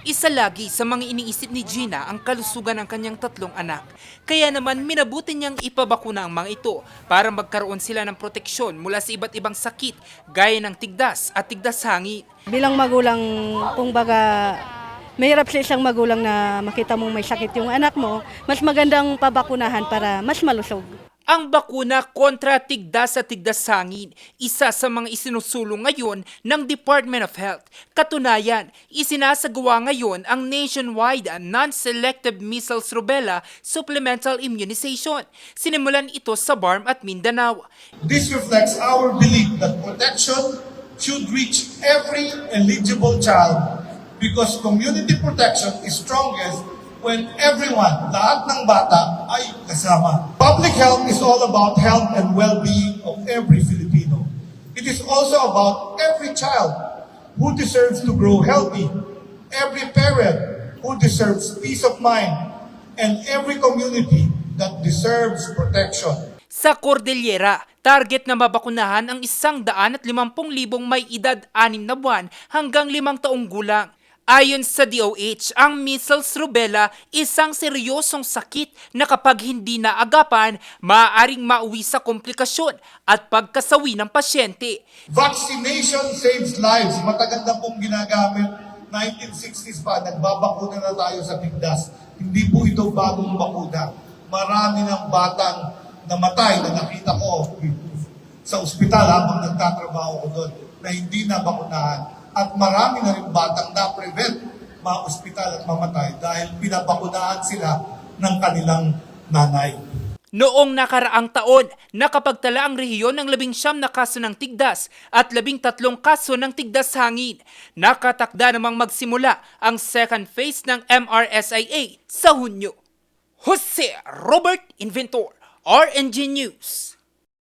Isa lagi sa mga iniisip ni Gina ang kalusugan ng kanyang tatlong anak. Kaya naman minabuti niyang ipabakuna ang mga ito para magkaroon sila ng proteksyon mula sa iba't ibang sakit gaya ng tigdas at tigdas hangin. Bilang magulang, kumbaga, mahirap sa isang magulang na makita mong may sakit yung anak mo, mas magandang pabakunahan para mas malusog. Ang bakuna kontra tigdas at tigdas hangin, isa sa mga isinusulong ngayon ng Department of Health. Katunayan, isinasagawa ngayon ang nationwide non-selective measles rubella supplemental immunization. Sinimulan ito sa BARM at Mindanao. This reflects our belief that protection should reach every eligible child because community protection is strongest when everyone, lahat ng bata, ay kasama. Public health is all about health and well-being of every Filipino. It is also about every child who deserves to grow healthy, every parent who deserves peace of mind, and every community that deserves protection. Sa Cordillera, target na mabakunahan ang 150,000 may edad 6 na buwan hanggang 5 taong gulang. Ayon sa DOH, ang measles rubella isang seryosong sakit na kapag hindi naagapan, maaaring mauwi sa komplikasyon at pagkasawi ng pasyente. Vaccination saves lives. Matagal na pong ginagamit. 1960s pa, nagbabakuna na tayo sa tigdas. Hindi po ito bagong bakuna. Marami ng batang namatay na nakita ko sa ospital habang nagtatrabaho ko doon na hindi na bakunahan. At marami na rin batang na-prevent ma-ospital at mamatay dahil pinabakunahan sila ng kanilang nanay. Noong nakaraang taon, nakapagtala ang rehiyon ng 19 na kaso ng tigdas at 13 kaso ng tigdas hangin. Nakatakda namang magsimula ang second phase ng MRSIA sa Hunyo. Jose Robert Inventor, RNG News.